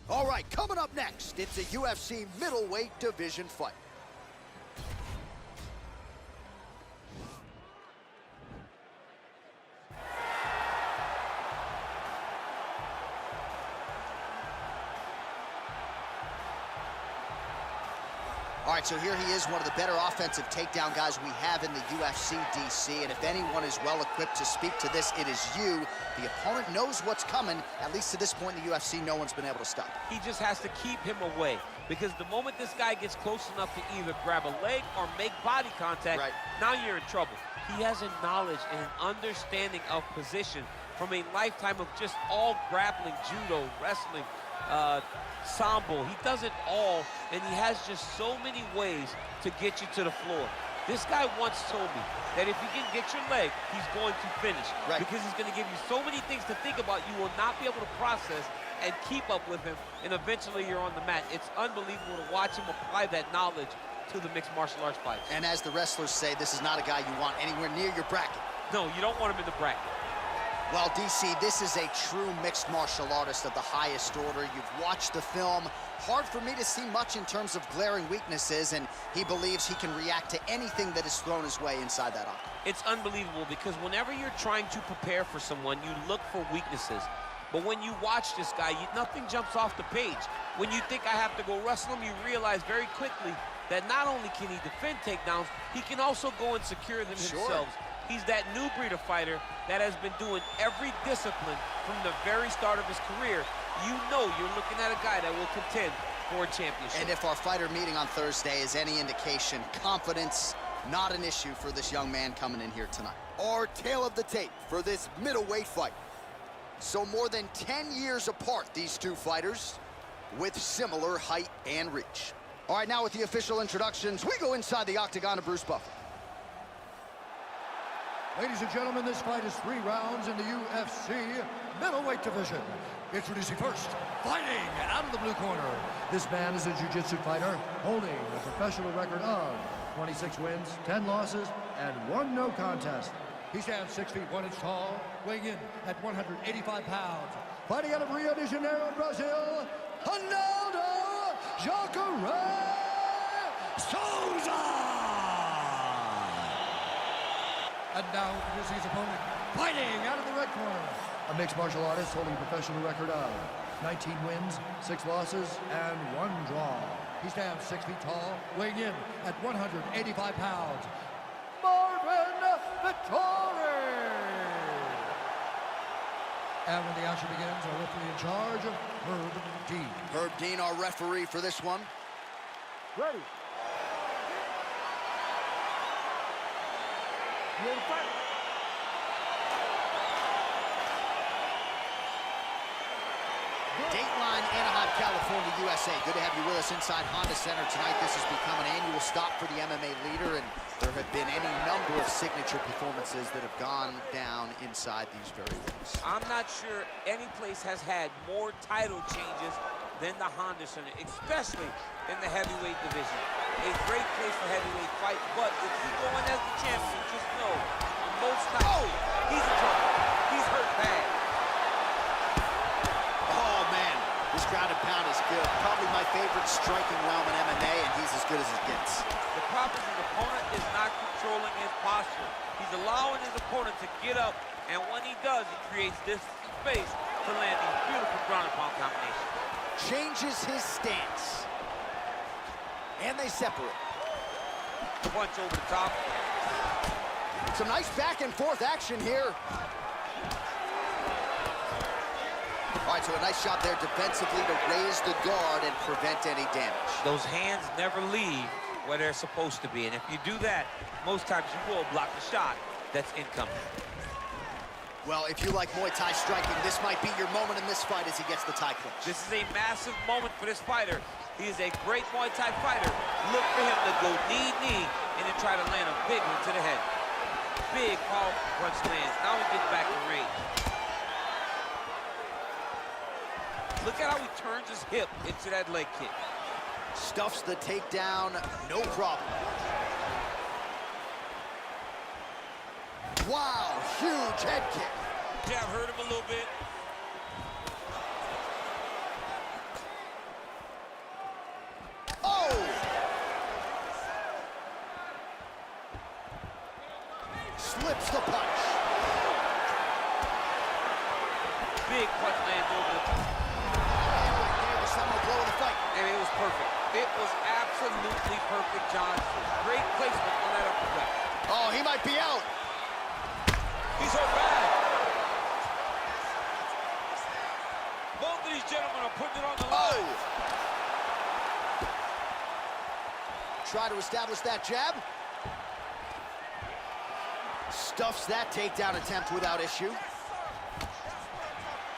All right, coming up next, it's a UFC middleweight division fight. All right, so here he is, one of the better offensive takedown guys we have in the UFC, DC. And if anyone is well-equipped to speak to this, it is you. The opponent knows what's coming. At least to this point in the UFC, no one's been able to stop him. He just has to keep him away, because the moment this guy gets close enough to either grab a leg or make body contact, now you're in trouble. He has a knowledge and an understanding of position from a lifetime of just all grappling, judo, wrestling, sambo. He does it all, and he has just so many ways to get you to the floor. This guy once told me that if you can get your leg, he's going to finish. Because he's going to give you so many things to think about, you will not be able to process and keep up with him, and eventually you're on the mat. It's unbelievable to watch him apply that knowledge to the mixed martial arts fights. And as the wrestlers say, this is not a guy you want anywhere near your bracket. No, you don't want him in the bracket. Well, DC, this is a true mixed martial artist of the highest order. You've watched the film. Hard for me to see much in terms of glaring weaknesses, and he believes he can react to anything that is thrown his way inside that octagon. It's unbelievable, because whenever you're trying to prepare for someone, you look for weaknesses. But when you watch this guy, nothing jumps off the page. When you think I have to go wrestle him, you realize very quickly that not only can he defend takedowns, he can also go and secure them himself. He's that new breed of fighter that has been doing every discipline from the very start of his career. You know you're looking at a guy that will contend for a championship. And if our fighter meeting on Thursday is any indication, confidence, not an issue for this young man coming in here tonight. Our tale of the tape for this middleweight fight. So more than 10 years apart, these two fighters, with similar height and reach. All right, now with the official introductions, we go inside the octagon to Bruce Buffer. Ladies and gentlemen, this fight is 3 rounds in the UFC middleweight division. Introducing first, fighting out of the blue corner. This man is a jiu-jitsu fighter holding a professional record of 26 wins, 10 losses, and 1 no contest. He stands 6 feet 1 inch tall, weighing in at 185 pounds. Fighting out of Rio de Janeiro, Brazil, Donald Jacare Souza! And now introducing his opponent, fighting out of the red corner. A mixed martial artist holding a professional record of 19 wins, 6 losses, and 1 draw. He stands 6 feet tall, weighing in at 185 pounds. Marvin Vettori! And when the action begins, our referee in charge, Herb Dean. Herb Dean, our referee for this one. Ready. Dateline, Anaheim, California, USA. Good to have you with us inside Honda Center tonight. This has become an annual stop for the MMA leader, and there have been any number of signature performances that have gone down inside these very rings. I'm not sure any place has had more title changes than the Honda Center, especially in the heavyweight division. A great place for heavyweight fight, but if you go in as the champion, just know, most times, he's in trouble. He's hurt bad. Oh, man, this ground and pound is good. Probably my favorite striking realm in MMA, and he's as good as it gets. The problem is his opponent is not controlling his posture. He's allowing his opponent to get up, and when he does, he creates this space to land these beautiful ground and pound combinations. Changes his stance. And they separate. Punch over the top. Some nice back and forth action here. All right, so a nice shot there defensively to raise the guard and prevent any damage. Those hands never leave where they're supposed to be, and if you do that, most times you will block the shot that's incoming. Well, if you like Muay Thai striking, this might be your moment in this fight as he gets the Thai clinch. This is a massive moment for this fighter. He is a great Muay Thai fighter. Look for him to go knee, and then try to land a big one to the head. Big power punch lands. Now he gets back to range. Look at how he turns his hip into that leg kick. Stuffs the takedown, no problem. Wow, huge head kick. Jab hurt him a little bit. flips the punch. Big punch lands over the top. There was some of the blow of the fight. And it was perfect. It was absolutely perfect, John. Great placement on that uppercut. Oh, he might be out. He's hurt bad. Both of these gentlemen are putting it on the line. Try to establish that jab. Stuffs that takedown attempt without issue.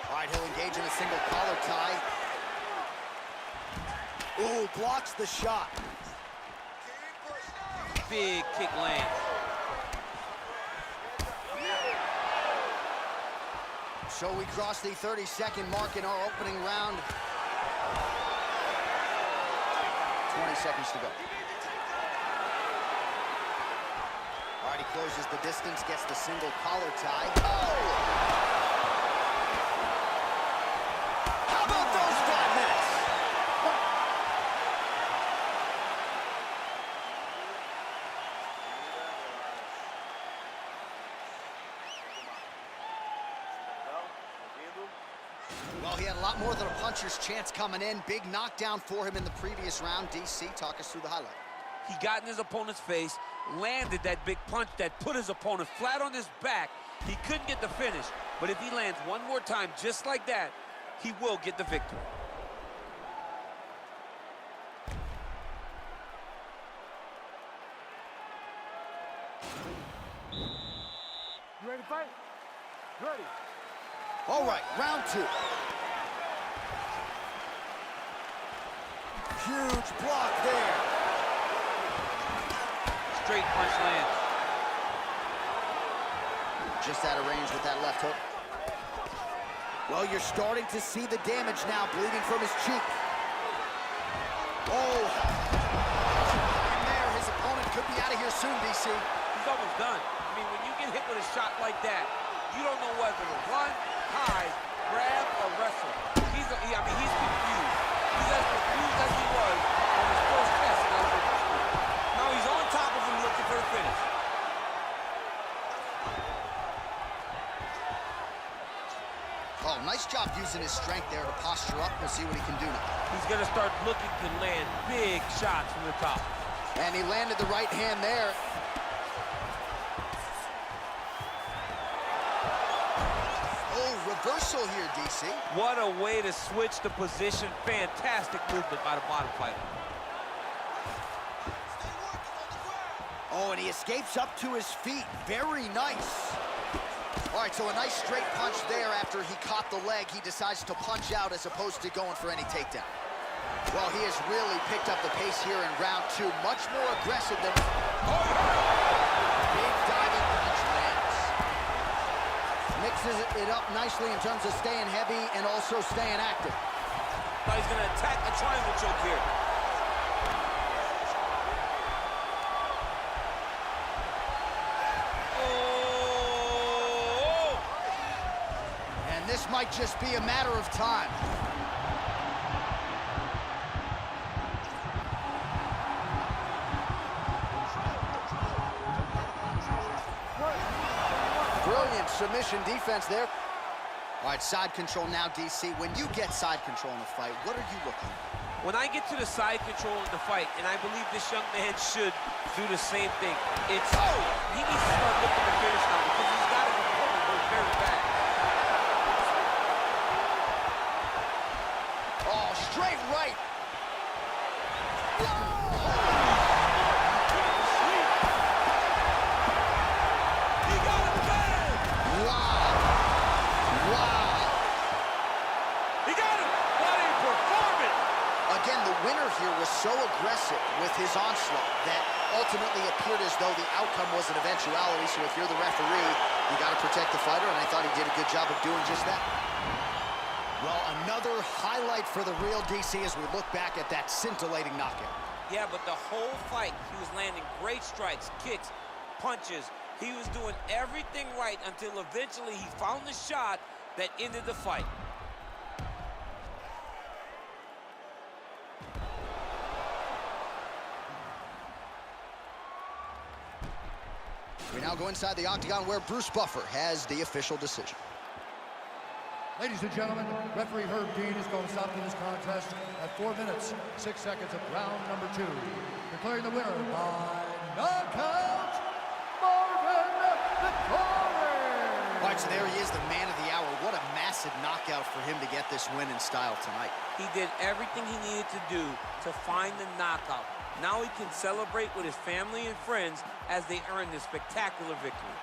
All right, he'll engage in a single collar tie. Ooh, blocks the shot. Big kick lands. So we cross the 30-second mark in our opening round. 20 seconds to go. All right, he closes the distance, gets the single collar tie. Oh! How about those 5 minutes? Well, he had a lot more than a puncher's chance coming in. Big knockdown for him in the previous round. DC, talk us through the highlight. He got in his opponent's face, landed that big punch that put his opponent flat on his back. He couldn't get the finish, but if he lands one more time just like that, he will get the victory. You ready to fight? Ready. All right, round 2. Huge block there. Straight punch lands. Just out of range with that left hook. Well, you're starting to see the damage now, bleeding from his cheek. Oh. And there, his opponent could be out of here soon, DC. He's almost done. I mean, when you get hit with a shot like that, you don't know whether to run, hide, grab, or wrestle. He's confused. He's as confused as he was on his first test. Now he's on top of him looking for the finish. Oh, nice job using his strength there to posture up. We'll see what he can do now. He's going to start looking to land big shots from the top. And he landed the right hand there. Reversal here, DC. What a way to switch the position. Fantastic movement by the bottom fighter. Oh, and he escapes up to his feet. Very nice. All right, so a nice straight punch there after he caught the leg. He decides to punch out as opposed to going for any takedown. Well, he has really picked up the pace here in round 2. Much more aggressive than... Oh! Big diving punch lands. Mixes it up nicely in terms of staying heavy and also staying active. Now he's going to attack the triangle choke here. Oh! And this might just be a matter of time. Brilliant submission defense there. All right, side control now, DC. When you get side control in a fight, what are you looking for? When I get to the side control in the fight, and I believe this young man should do the same thing, it's, he needs to start looking to finish now because he's got his opponent hurt very bad. Oh, straight right. Here was so aggressive with his onslaught that ultimately appeared as though the outcome was an eventuality. So if you're the referee, you got to protect the fighter, and I thought he did a good job of doing just that. Well, another highlight for the real DC as we look back at that scintillating knockout. Yeah, but the whole fight, he was landing great strikes, kicks, punches. He was doing everything right until eventually he found the shot that ended the fight. We now go inside the octagon where Bruce Buffer has the official decision. Ladies and gentlemen, referee Herb Dean is going to stop this contest at 4 minutes, 6 seconds of round number 2. Declaring the winner by knockout, Marvin Vettori! All right, so there he is, the man of the hour. What a massive knockout for him to get this win in style tonight. He did everything he needed to do to find the knockout. Now he can celebrate with his family and friends as they earn this spectacular victory.